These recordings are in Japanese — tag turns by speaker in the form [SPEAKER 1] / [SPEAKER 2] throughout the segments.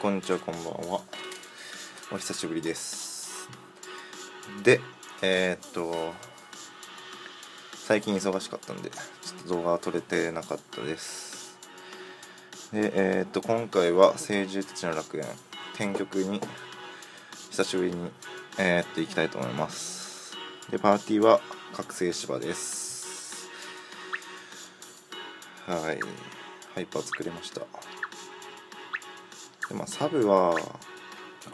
[SPEAKER 1] こんにちは、こんばんは。お久しぶりです。で、最近忙しかったんで、ちょっと動画は撮れてなかったです。で、今回は聖獣たちの楽園、天極に久しぶりに、行きたいと思います。で、パーティーは覚醒芝です。はい、ハイパー作れました。で、サブは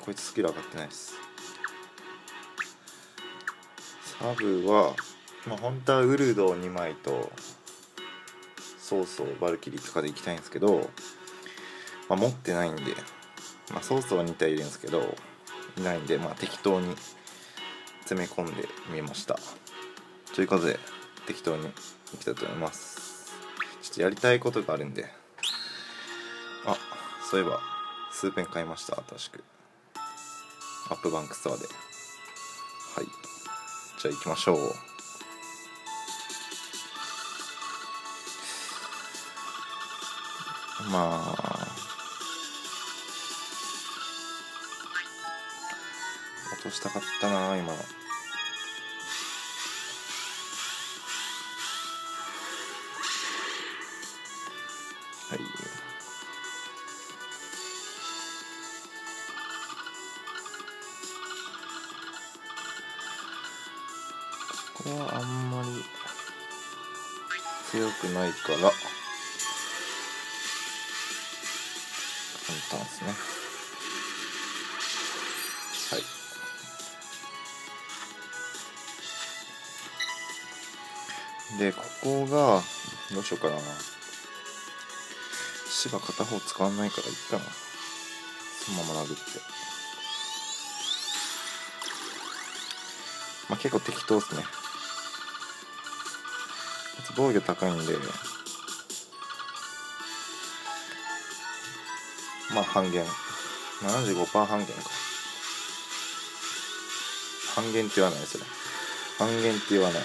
[SPEAKER 1] こいつスキル上がってないです。サブは、本当はウルド2枚とソースをバルキリーとかでいきたいんですけど、持ってないんで、ソースは2体いるんですけどいないんで、適当に詰め込んでみました。ということで適当にいきたいと思います。ちょっとやりたいことがあるんで、そういえば数ペン買いました。新しくアップバンクストアで。はい、じゃあ行きましょう。落としたかったな今の。はい、これはあんまり強くないから簡単ですね。はい。で、ここがどうしようかな。芝片方使わないからいっかな。そのまま殴って。結構適当ですね。防御高いんで、半減。75% 半減か。半減って言わないそれ。半減って言わない。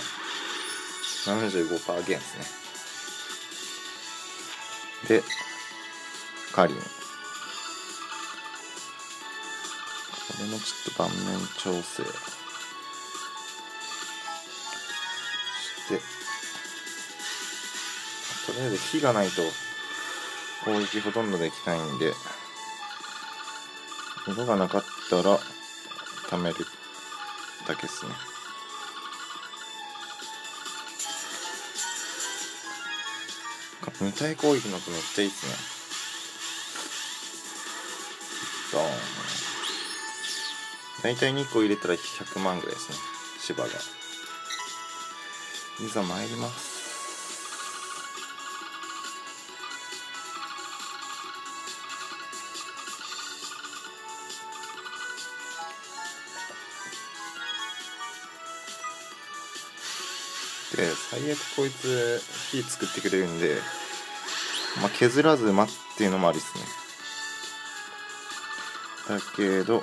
[SPEAKER 1] 75% 減ですね。で、カリン。これもちょっと盤面調整して、とりあえず火がないと攻撃ほとんどできないんで、色がなかったら貯めるだけですね。2体攻撃のとめっちゃいいっすね。ドーン。だいたい2個入れたら100万ぐらいですね、芝が。いざ参ります。で、最悪こいつ火作ってくれるんで、削らず待つっていうのもありっすね。だけど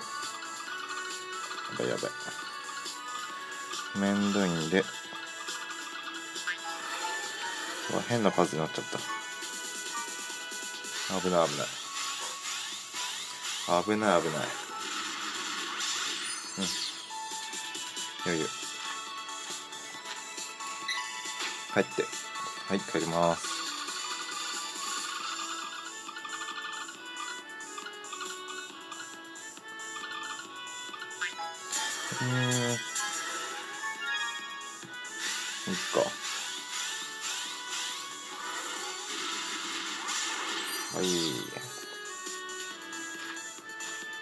[SPEAKER 1] やばいめんどいんで、変な数になっちゃった。危ない危ない危ない危ない。余裕。帰って。はい、帰ります。いいか。はい。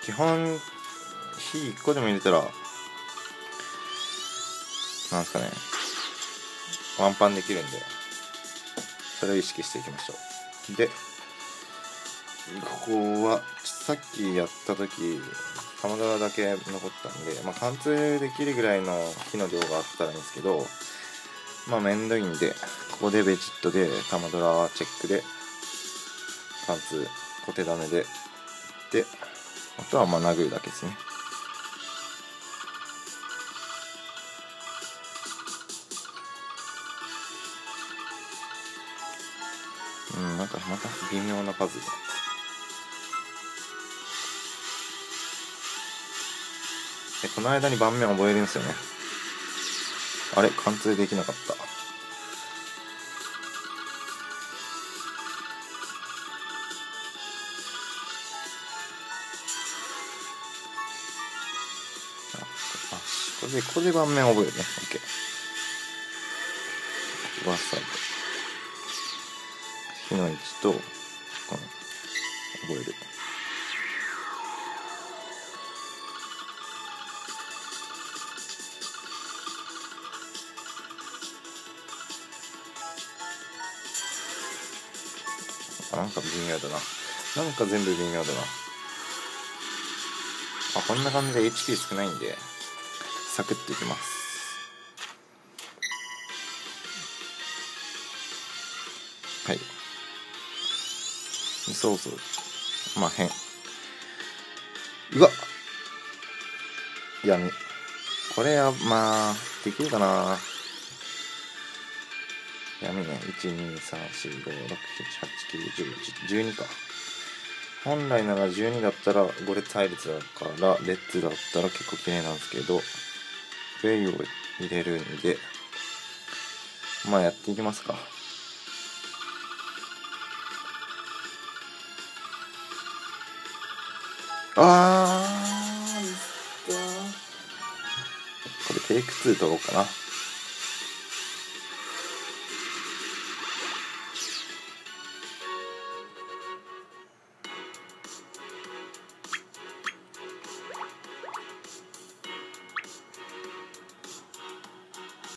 [SPEAKER 1] 基本火1個でも入れたらなんすかね、ワンパンできるんで、それを意識していきましょう。で、ここはさっきやった時玉ドラだけ残ったんで、貫通できるぐらいの火の量があったらいいんですけど、めんどいんで、ここでベジットで玉ドラチェックで貫通小手種で、であとは殴るだけですね。なんかまた微妙な数で。この間に盤面覚えるんですよね。あれ貫通できなかった。これで盤面覚えるね。OK。バーサイド。火の位置と、覚える。なんか微妙だな。なんか全部微妙だな。こんな感じで HP 少ないんで、サクッといきます。はい。そうそう。変。うわっ闇。これは、できるかな。闇ね。1、2、3、4、5、6、7、8、9、10、12か。本来なら12だったら5列配列だからレッツだったら結構綺麗なんですけど、ウェイを入れるんで、やっていきますか。これテイク2取ろうかな。